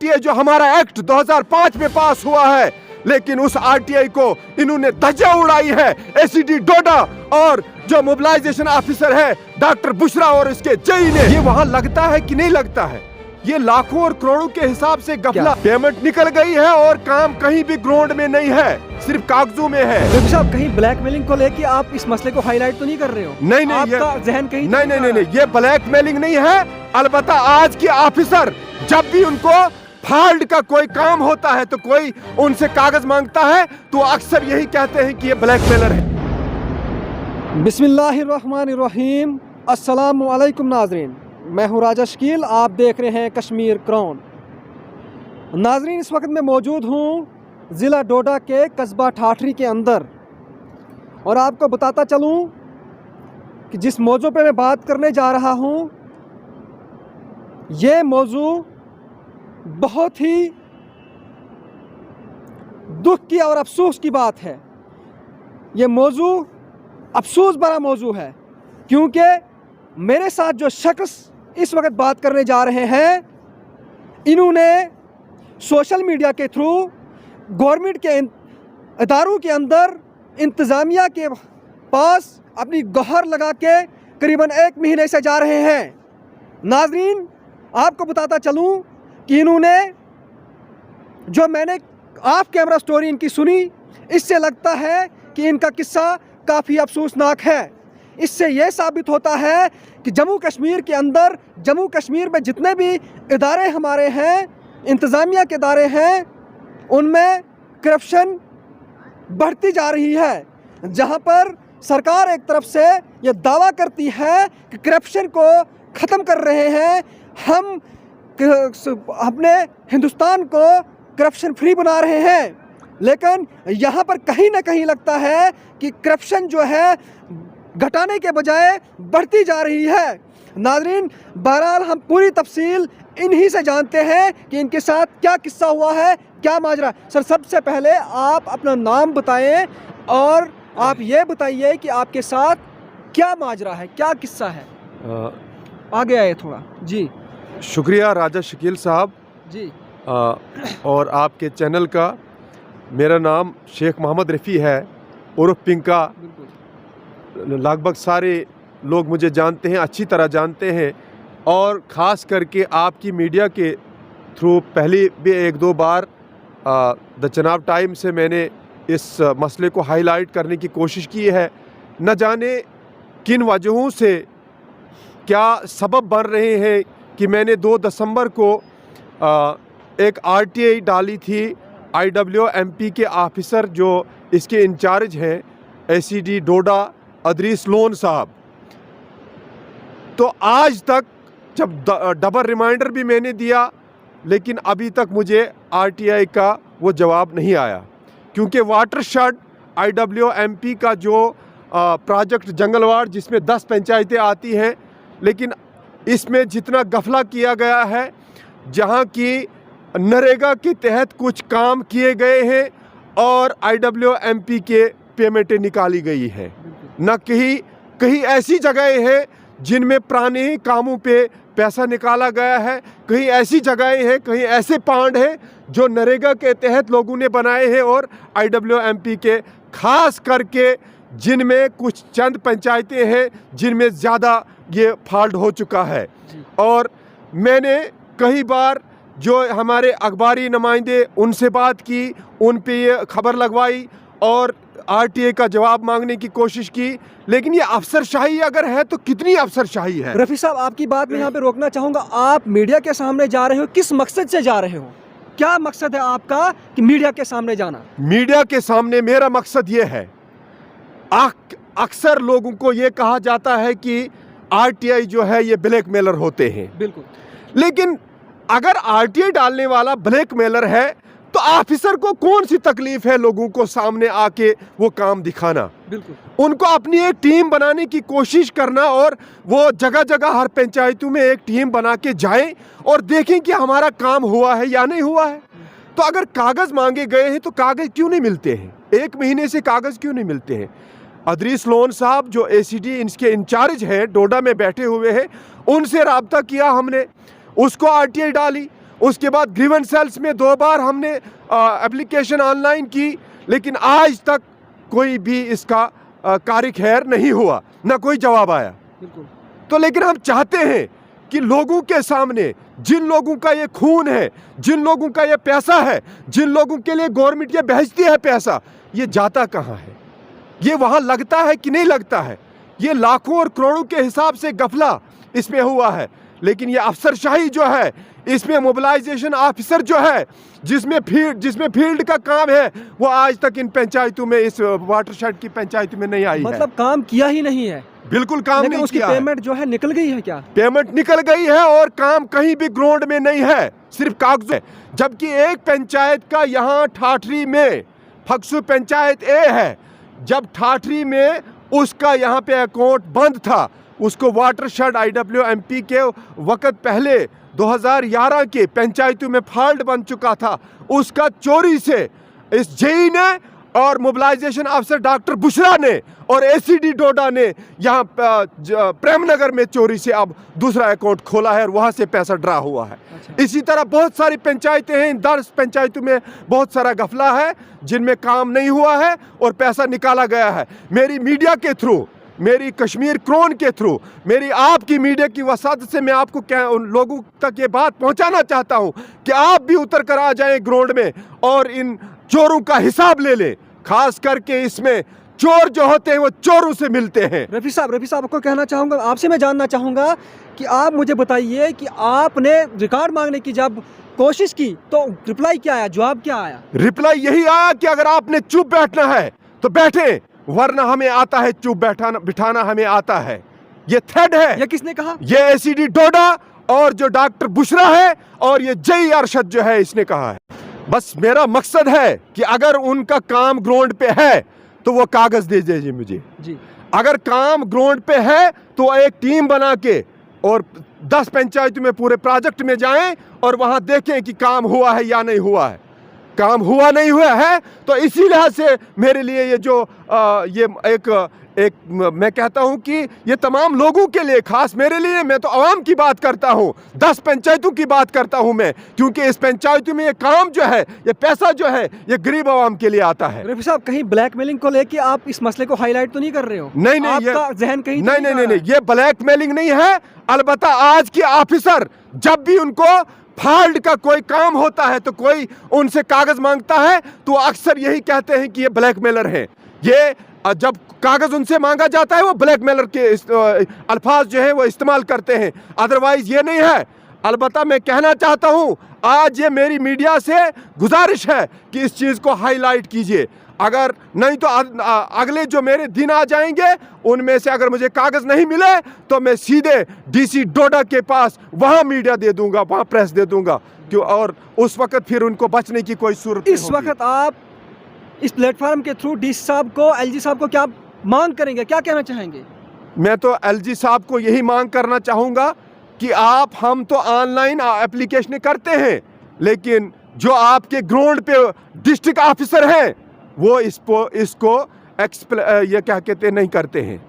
RTI जो हमारा act 2005 में पास हुआ है, लेकिन उस आरटीआई को इन्होंने धज्जियां उड़ाई है एसीडी डोडा और जो मोबिलाइजेशन ऑफिसर है डॉक्टर बुशरा और इसके जेई ने। ये वहां लगता है कि नहीं लगता है? ये लाखों और करोड़ों के हिसाब से गफला पेमेंट निकल गई है और काम कहीं भी ग्राउंड में नहीं है, सिर्फ कागजों में है। रफी साहब, कहीं ब्लैकमेलिंग को लेके आप इस मसले को हाईलाइट तो नहीं कर रहे हो? नहीं, आपका जहन कहीं नहीं, ये ब्लैकमेलिंग नहीं है। अलबत्ता आज के ऑफिसर जब भी उनको फॉल्ट का कोई काम होता है तो कोई उनसे कागज मांगता है तो अक्सर यही कहते हैं कि ये ब्लैकमेलर है। बिस्मिल्लाहिर्रहमानिर्रहीम। अस्सलाम वालेकुम नाजरीन, मैं हूँ राजा शकील, आप देख रहे हैं कश्मीर क्राउन। नाजरीन, इस वक्त मैं मौजूद हूँ ज़िला डोडा के कस्बा ठाठरी के अंदर और आपको बताता चलूँ कि जिस मौजू पे मैं बात करने जा रहा हूँ ये मौजू बहुत ही दुख की और अफसोस की बात है। ये मौजू अफसोस भरा मौजू है क्योंकि मेरे साथ जो शख्स इस वक्त बात करने जा रहे हैं, इन्होंने सोशल मीडिया के थ्रू गवर्नमेंट के इदारों के अंदर इंतज़ामिया के पास अपनी गुहार लगा के करीबन 1 महीने से जा रहे हैं। नाजरीन, आपको बताता चलूं कि इन्होंने जो मैंने ऑफ कैमरा स्टोरी इनकी सुनी, इससे लगता है कि इनका किस्सा काफ़ी अफसोसनाक है। इससे यह साबित होता है कि जम्मू कश्मीर के अंदर, जम्मू कश्मीर में जितने भी इदारे हमारे हैं, इंतज़ामिया के इदारे हैं, उनमें करप्शन बढ़ती जा रही है। जहां पर सरकार एक तरफ से यह दावा करती है कि करप्शन को ख़त्म कर रहे हैं, हम अपने हिंदुस्तान को करप्शन फ्री बना रहे हैं, लेकिन यहाँ पर कहीं ना कहीं लगता है कि करप्शन जो है घटाने के बजाय बढ़ती जा रही है। नाज़रीन, बहरहाल हम पूरी तफसील इन्हीं से जानते हैं कि इनके साथ क्या किस्सा हुआ है, क्या माजरा। सर, सबसे पहले आप अपना नाम बताएं और आप ये बताइए कि आपके साथ क्या माजरा है, क्या किस्सा है। आगे आए थोड़ा जी। शुक्रिया राजा शकील साहब जी। और आपके चैनल का। मेरा नाम शेख मोहम्मद रफ़ी है उर्फ पिंका। लगभग सारे लोग मुझे जानते हैं, अच्छी तरह जानते हैं, और ख़ास करके आपकी मीडिया के थ्रू पहले भी 1-2 बार द चनाब टाइम से मैंने इस मसले को हाईलाइट करने की कोशिश की है। न जाने किन वजहों से क्या सबब बन रहे हैं कि मैंने 2 दिसंबर को एक आरटीआई डाली थी IWMP के ऑफिसर जो इसके इंचार्ज हैं एसीडी डोडा अदरीस लोन साहब। तो आज तक जब डबल रिमाइंडर भी मैंने दिया, लेकिन अभी तक मुझे आरटीआई का वो जवाब नहीं आया, क्योंकि वाटरशेड IWMP का जो प्रोजेक्ट जंगलवाड़ जिसमें 10 पंचायतें आती हैं, लेकिन इसमें जितना गफला किया गया है, जहां की नरेगा के तहत कुछ काम किए गए हैं और IWMP के पेमेंटें निकाली गई हैं, न कहीं ऐसी जगहें हैं जिनमें पुराने ही कामों पे पैसा निकाला गया है, कहीं ऐसी जगहें हैं, कहीं ऐसे पांड हैं जो नरेगा के तहत लोगों ने बनाए हैं और IWMP के, खास करके जिनमें कुछ चंद पंचायतें हैं जिनमें ज़्यादा ये फॉल्ट हो चुका है। और मैंने कई बार जो हमारे अखबारी नुमाइंदे उनसे बात की, उन पे ये खबर लगवाई और आरटीआई का जवाब मांगने की कोशिश की, लेकिन ये अफसरशाही अगर है तो कितनी अफसरशाही है। रफ़ी साहब, आपकी बात मैं यहाँ पे रोकना चाहूँगा। आप मीडिया के सामने जा रहे हो, किस मकसद से जा रहे हो? क्या मकसद है आपका कि मीडिया के सामने जाना? मीडिया के सामने मेरा मकसद ये है, अक्सर लोगों को ये कहा जाता है कि आरटीआई जो है ये ब्लैकमेलर होते हैं। बिल्कुल। लेकिन अगर आरटीआई डालने वाला ब्लैकमेलर है तो ऑफिसर को कौन सी तकलीफ है लोगों को सामने आके वो काम दिखाना? बिल्कुल। उनको अपनी एक टीम बनाने की कोशिश करना और वो जगह जगह हर पंचायतों में एक टीम बना के जाएं और देखें कि हमारा काम हुआ है या नहीं हुआ है। तो अगर कागज़ मांगे गए हैं तो कागज़ क्यों नहीं मिलते हैं? 1 महीने से कागज़ क्यों नहीं मिलते हैं? अदरीस लोन साहब जो एसीडी इनके इंचार्ज हैं, डोडा में बैठे हुए हैं, उनसे रब्ता किया हमने, उसको आरटीआई डाली, उसके बाद ग्रीवेंस सेल्स में 2 बार हमने एप्लीकेशन ऑनलाइन की, लेकिन आज तक कोई भी इसका कार्य खैर नहीं हुआ, ना कोई जवाब आया। बिल्कुल। तो लेकिन हम चाहते हैं कि लोगों के सामने, जिन लोगों का ये खून है, जिन लोगों का ये पैसा है, जिन लोगों के लिए गवर्नमेंट ये भेजती है पैसा, ये जाता कहाँ है, ये वहाँ लगता है कि नहीं लगता है। ये लाखों और करोड़ों के हिसाब से गफला इसमें हुआ है। लेकिन ये अफसरशाही जो है, इसमें मोबिलाइजेशन ऑफिसर जो है, जिसमें फील्ड का काम है, वो आज तक इन पंचायतों में, इस वाटरशेड की पंचायतों में नहीं आई मतलब काम किया ही नहीं है। बिल्कुल काम नहीं उसकी किया है। पेमेंट जो है निकल गई है क्या? पेमेंट निकल गई है और काम कहीं भी ग्राउंड में नहीं है, सिर्फ कागज है। जबकि एक पंचायत का यहाँ ठाठरी में, फकसू पंचायत ए है, जब ठाठरी में उसका यहाँ पे अकाउंट बंद था, उसको वाटरशेड IWMP के वक्त पहले 2011 के पंचायतों में फॉल्ट बन चुका था, उसका चोरी से इस जेई ने और मोबिलाइजेशन अफसर डॉक्टर बुशरा ने और ACD डोडा ने यहाँ प्रेमनगर में चोरी से अब दूसरा अकाउंट खोला है और वहाँ से पैसा ड्रा हुआ है। अच्छा। इसी तरह बहुत सारी पंचायतें हैं, इन 10 पंचायतों में बहुत सारा गफला है जिनमें काम नहीं हुआ है और पैसा निकाला गया है। मेरी मीडिया के थ्रू, मेरी कश्मीर क्रोन के थ्रू, मेरी आपकी मीडिया की वसात से मैं आपको उन लोगों तक ये बात पहुंचाना चाहता हूं कि आप भी उतर कर आ जाएं ग्राउंड में और इन चोरों का हिसाब ले लें। खास करके इसमें चोर जो होते हैं वो चोरों से मिलते हैं। रफ़ी साहब को कहना चाहूँगा, आपसे मैं जानना चाहूँगा कि आप मुझे बताइए कि आपने रिकॉर्ड मांगने की जब कोशिश की तो रिप्लाई क्या आया, जवाब क्या आया? रिप्लाई यही आया कि अगर आपने चुप बैठना है तो बैठे, वरना हमें आता है चुप बिठाना हमें आता है। ये थ्रेड है। ये किसने कहा? ये ACD डोडा और जो डॉक्टर बुशरा है और ये जेई अरशद जो है, इसने कहा है। बस मेरा मकसद है कि अगर उनका काम ग्राउंड पे है तो वो कागज दे दीजिए मुझे जी। अगर काम ग्राउंड पे है तो एक टीम बना के और 10 पंचायतों में पूरे प्रोजेक्ट में जाएं और वहां देखें कि काम हुआ है या नहीं हुआ है। काम हुआ नहीं हुआ है तो इसी लिहाज से मेरे लिए ये जो ये एक मैं कहता हूं कि ये तमाम लोगों के लिए, खास मेरे लिए, मैं तो आवाम की बात करता हूं, 10 पंचायतों की बात करता हूं मैं, क्योंकि इस पंचायतों में ये काम जो है, ये पैसा जो है, ये गरीब आवाम के लिए आता है। रफ़ी साहब, कहीं ब्लैकमेलिंग को लेके आप इस मसले को हाईलाइट तो नहीं कर रहे हो? नहीं, आपका जहन कहीं नहीं, ये ब्लैकमेलिंग नहीं है। अलबत्ता आज के ऑफिसर जब भी उनको फॉल्ट का कोई काम होता है तो कोई उनसे कागज मांगता है तो अक्सर यही कहते हैं कि ये ब्लैकमेलर है। ये जब कागज उनसे मांगा जाता है वो ब्लैकमेलर के अल्फाज जो है वो इस्तेमाल करते हैं, अदरवाइज ये नहीं है। अलबत्ता मैं कहना चाहता हूं, आज ये मेरी मीडिया से गुजारिश है कि इस चीज़ को हाईलाइट कीजिए। अगर नहीं तो अगले जो मेरे दिन आ जाएंगे उनमें से अगर मुझे कागज नहीं मिले तो मैं सीधे DC डोडा के पास वहां मीडिया दे दूंगा, वहां प्रेस दे दूंगा, क्यों, और उस वक्त फिर उनको बचने की कोई सूरत नहीं होगी। इस वक्त आप इस प्लेटफॉर्म के थ्रू DC साहब को, LG साहब को क्या मांग करेंगे, क्या कहना चाहेंगे? मैं तो LG साहब को यही मांग करना चाहूँगा कि हम तो ऑनलाइन एप्लीकेशन करते हैं, लेकिन जो आपके ग्राउंड पे डिस्ट्रिक्ट ऑफिसर हैं वो इसको ये क्या कहते नहीं करते हैं।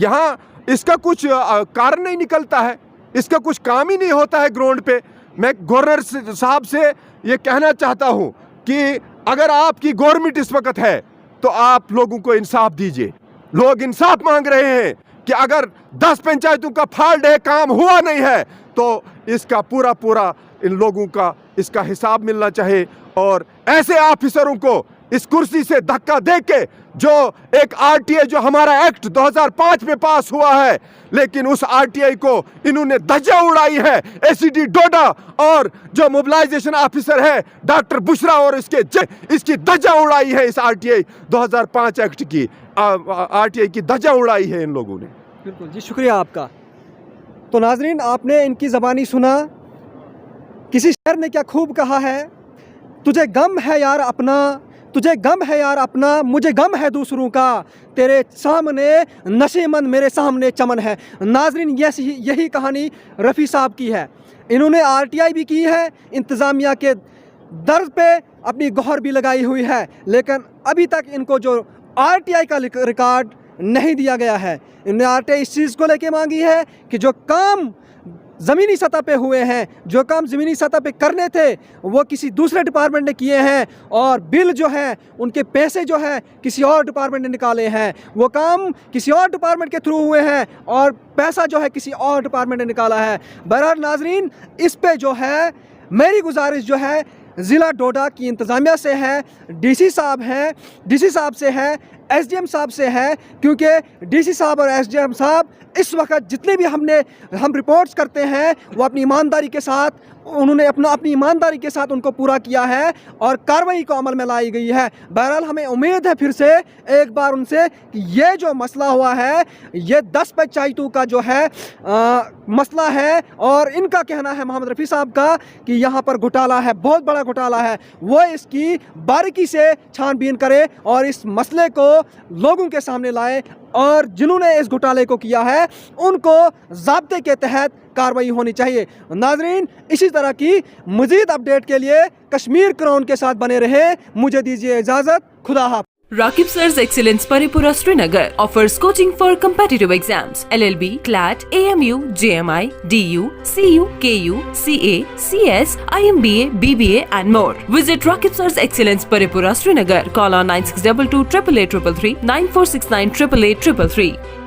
यहाँ इसका कुछ कारण नहीं निकलता है, इसका कुछ काम ही नहीं होता है ग्राउंड पे। मैं गवर्नर साहब से ये कहना चाहता हूँ कि अगर आपकी गवर्नमेंट इस वक्त है तो आप लोगों को इंसाफ दीजिए। लोग इंसाफ मांग रहे हैं कि अगर 10 पंचायतों का फॉल्ट है, काम हुआ नहीं है, तो इसका पूरा इन लोगों का इसका हिसाब मिलना चाहिए। और ऐसे ऑफिसरों को इस कुर्सी से धक्का देके, जो एक RTI जो हमारा एक्ट 2005 में पास हुआ है, लेकिन उस RTI को इन्होंने धज्जा उड़ाई है। ACD डोडा और जो मोबिलाइजेशन ऑफिसर है डॉक्टर बुशरा और इसकी धज्जा उड़ाई है। इस RTI 2005 एक्ट की RTI की धज्जा उड़ाई है इन लोगों ने। बिल्कुल जी, शुक्रिया आपका। तो नाजरीन, आपने इनकी ज़बानी सुना। किसी शायर ने क्या खूब कहा है, तुझे गम है यार अपना, तुझे गम है यार अपना, मुझे गम है दूसरों का, तेरे सामने नशेमंद मेरे सामने चमन है। नाजरीन, यही कहानी रफ़ी साहब की है। इन्होंने RTI भी की है, इंतज़ामिया के दर्द पे अपनी गुहार भी लगाई हुई है, लेकिन अभी तक इनको जो RTI का रिकॉर्ड नहीं दिया गया है। इन्होंने RTI इस चीज़ को लेके मांगी है कि जो काम ज़मीनी सतह पे हुए हैं, जो काम ज़मीनी सतह पे करने थे वो किसी दूसरे डिपार्टमेंट ने किए हैं, और बिल जो है उनके पैसे जो है किसी और डिपार्टमेंट ने निकाले हैं, वो काम किसी और डिपार्टमेंट के थ्रू हुए हैं और पैसा जो है किसी और डिपार्टमेंट ने निकाला है। बहरहाल नाजरीन, इस पे जो है मेरी गुजारिश जो है ज़िला डोडा की इंतज़ामिया से है, डीसी साहब हैं, डीसी साहब से है, एसडीएम साहब से है, क्योंकि डीसी साहब और एसडीएम साहब इस वक्त जितने भी हम रिपोर्ट्स करते हैं वो अपनी ईमानदारी के साथ उन्होंने अपनी ईमानदारी के साथ उनको पूरा किया है और कार्रवाई को अमल में लाई गई है। बहरहाल हमें उम्मीद है फिर से एक बार उनसे कि ये जो मसला हुआ है ये 10/2 का जो है मसला है, और इनका कहना है मोहम्मद रफ़ी साहब का कि यहाँ पर घोटाला है, बहुत बड़ा घोटाला है, वो इसकी बारीकी से छानबीन करे और इस मसले को लोगों के सामने लाए, और जिन्होंने इस घोटाले को किया है उनको ज़ाब्ते के तहत कार्रवाई होनी चाहिए। नाजरीन, इसी तरह की मज़ीद अपडेट के लिए कश्मीर क्राउन के साथ बने रहे। मुझे दीजिए इजाज़त। खुदा हाफ़िज़। Rakib Sir's Excellence Paripura Srinagar offers coaching for competitive exams, LLB, CLAT, AMU, JMI, DU, CU, KU, CA, CS, IMBA, BBA and more. Visit Rakib Sir's Excellence Paripura Srinagar. Call on 9622 888 333 9469 888 333.